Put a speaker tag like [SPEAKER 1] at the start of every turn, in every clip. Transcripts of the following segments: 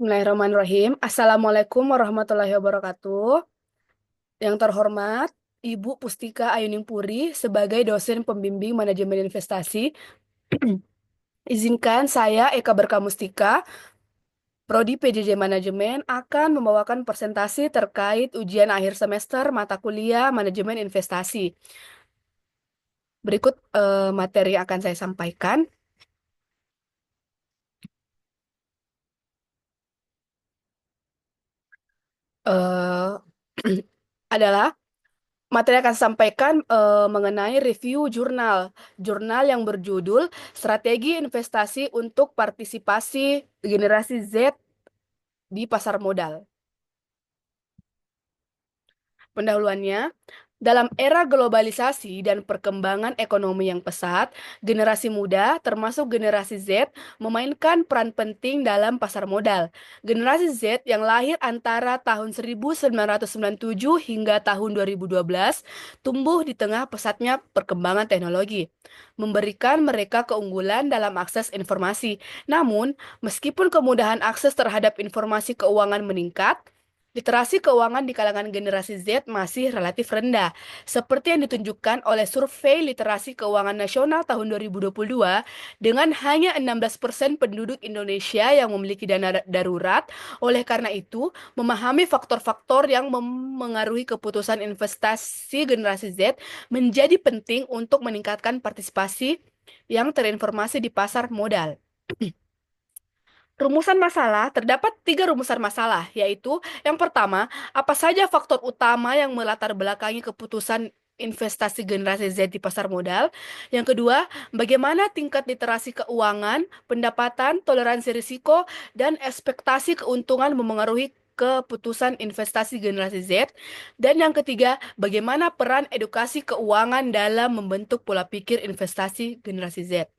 [SPEAKER 1] Bismillahirrahmanirrahim. Assalamualaikum warahmatullahi wabarakatuh. Yang terhormat, Ibu Pustika Ayuning Puri sebagai dosen pembimbing manajemen investasi. Izinkan saya, Eka Berkamustika, Prodi PJJ Manajemen, akan membawakan presentasi terkait ujian akhir semester mata kuliah manajemen investasi. Berikut materi yang akan saya sampaikan. eh adalah materi yang akan saya sampaikan mengenai review jurnal. Jurnal yang berjudul Strategi Investasi untuk Partisipasi Generasi Z di Pasar Modal. Pendahuluannya, dalam era globalisasi dan perkembangan ekonomi yang pesat, generasi muda, termasuk generasi Z, memainkan peran penting dalam pasar modal. Generasi Z yang lahir antara tahun 1997 hingga tahun 2012 tumbuh di tengah pesatnya perkembangan teknologi, memberikan mereka keunggulan dalam akses informasi. Namun, meskipun kemudahan akses terhadap informasi keuangan meningkat, literasi keuangan di kalangan generasi Z masih relatif rendah, seperti yang ditunjukkan oleh Survei Literasi Keuangan Nasional tahun 2022, dengan hanya 16% penduduk Indonesia yang memiliki dana darurat. Oleh karena itu, memahami faktor-faktor yang memengaruhi keputusan investasi generasi Z menjadi penting untuk meningkatkan partisipasi yang terinformasi di pasar modal. Rumusan masalah, terdapat tiga rumusan masalah, yaitu yang pertama, apa saja faktor utama yang melatar belakangi keputusan investasi generasi Z di pasar modal. Yang kedua, bagaimana tingkat literasi keuangan, pendapatan, toleransi risiko, dan ekspektasi keuntungan memengaruhi keputusan investasi generasi Z. Dan yang ketiga, bagaimana peran edukasi keuangan dalam membentuk pola pikir investasi generasi Z.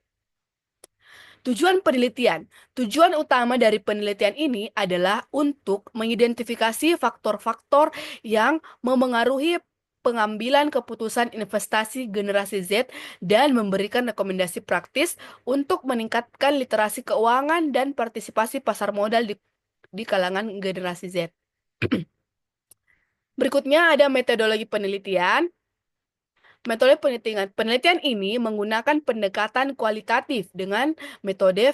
[SPEAKER 1] Tujuan penelitian. Tujuan utama dari penelitian ini adalah untuk mengidentifikasi faktor-faktor yang memengaruhi pengambilan keputusan investasi generasi Z dan memberikan rekomendasi praktis untuk meningkatkan literasi keuangan dan partisipasi pasar modal di kalangan generasi Z. Berikutnya ada metodologi penelitian. Metode penelitian ini menggunakan pendekatan kualitatif dengan metode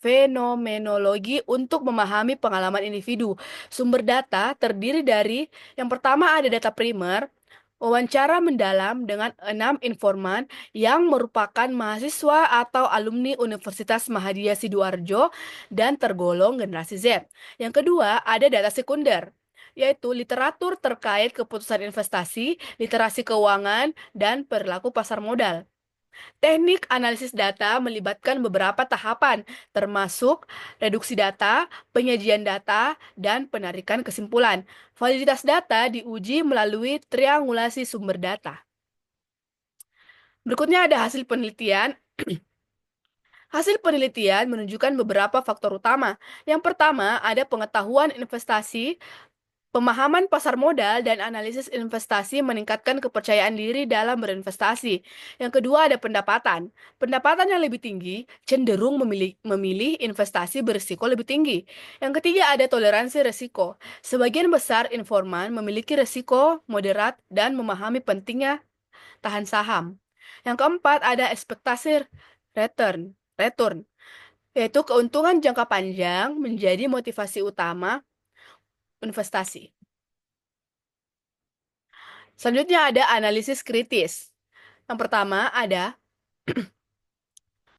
[SPEAKER 1] fenomenologi untuk memahami pengalaman individu. Sumber data terdiri dari yang pertama ada data primer, wawancara mendalam dengan 6 informan yang merupakan mahasiswa atau alumni Universitas Mahadiyah Sidoarjo dan tergolong generasi Z. Yang kedua ada data sekunder, yaitu literatur terkait keputusan investasi, literasi keuangan, dan perilaku pasar modal. Teknik analisis data melibatkan beberapa tahapan, termasuk reduksi data, penyajian data, dan penarikan kesimpulan. Validitas data diuji melalui triangulasi sumber data. Berikutnya ada hasil penelitian. Hasil penelitian menunjukkan beberapa faktor utama. Yang pertama, ada pengetahuan investasi. Pemahaman pasar modal dan analisis investasi meningkatkan kepercayaan diri dalam berinvestasi. Yang kedua ada pendapatan. Pendapatan yang lebih tinggi cenderung memilih investasi berisiko lebih tinggi. Yang ketiga ada toleransi risiko. Sebagian besar informan memiliki risiko moderat dan memahami pentingnya tahan saham. Yang keempat ada ekspektasi return, yaitu keuntungan jangka panjang menjadi motivasi utama investasi. Selanjutnya ada analisis kritis. Yang pertama ada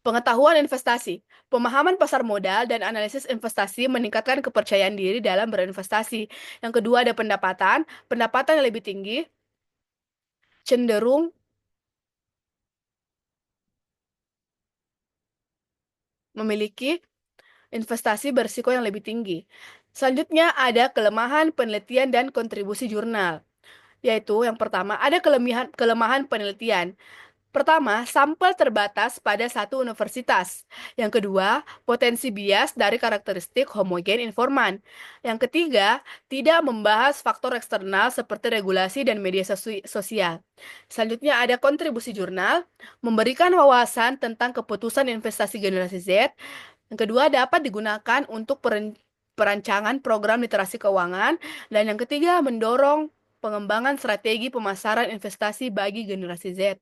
[SPEAKER 1] pengetahuan investasi. Pemahaman pasar modal dan analisis investasi meningkatkan kepercayaan diri dalam berinvestasi. Yang kedua ada pendapatan. Pendapatan yang lebih tinggi cenderung memiliki investasi berisiko yang lebih tinggi. Selanjutnya ada kelemahan penelitian dan kontribusi jurnal. Yaitu yang pertama ada kelemahan penelitian. Pertama, sampel terbatas pada satu universitas. Yang kedua, potensi bias dari karakteristik homogen informan. Yang ketiga, tidak membahas faktor eksternal seperti regulasi dan media sosial. Selanjutnya ada kontribusi jurnal, memberikan wawasan tentang keputusan investasi generasi Z. Yang kedua, dapat digunakan untuk perancangan program literasi keuangan, dan yang ketiga, mendorong pengembangan strategi pemasaran investasi bagi generasi Z.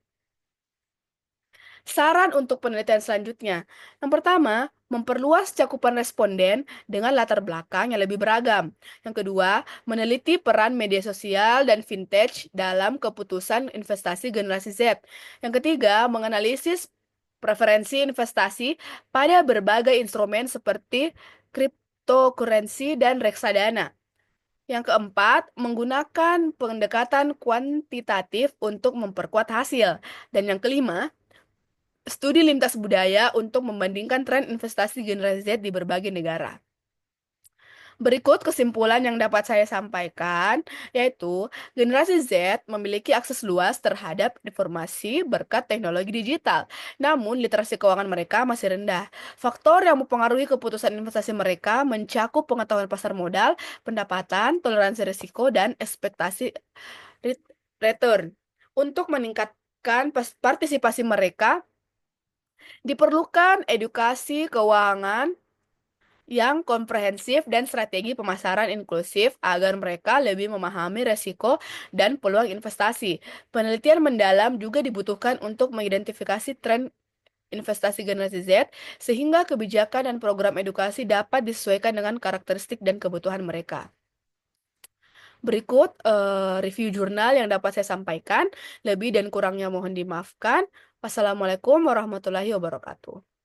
[SPEAKER 1] Saran untuk penelitian selanjutnya. Yang pertama, memperluas cakupan responden dengan latar belakang yang lebih beragam. Yang kedua, meneliti peran media sosial dan vintage dalam keputusan investasi generasi Z. Yang ketiga, menganalisis preferensi investasi pada berbagai instrumen seperti cryptocurrency dan reksadana. Yang keempat, menggunakan pendekatan kuantitatif untuk memperkuat hasil. Dan yang kelima, studi lintas budaya untuk membandingkan tren investasi generasi Z di berbagai negara. Berikut kesimpulan yang dapat saya sampaikan, yaitu generasi Z memiliki akses luas terhadap informasi berkat teknologi digital. Namun, literasi keuangan mereka masih rendah. Faktor yang mempengaruhi keputusan investasi mereka mencakup pengetahuan pasar modal, pendapatan, toleransi risiko, dan ekspektasi return. Untuk meningkatkan partisipasi mereka, diperlukan edukasi keuangan yang komprehensif dan strategi pemasaran inklusif agar mereka lebih memahami resiko dan peluang investasi. Penelitian mendalam juga dibutuhkan untuk mengidentifikasi tren investasi generasi Z, sehingga kebijakan dan program edukasi dapat disesuaikan dengan karakteristik dan kebutuhan mereka. Berikut review jurnal yang dapat saya sampaikan. Lebih dan kurangnya mohon dimaafkan. Wassalamualaikum warahmatullahi wabarakatuh.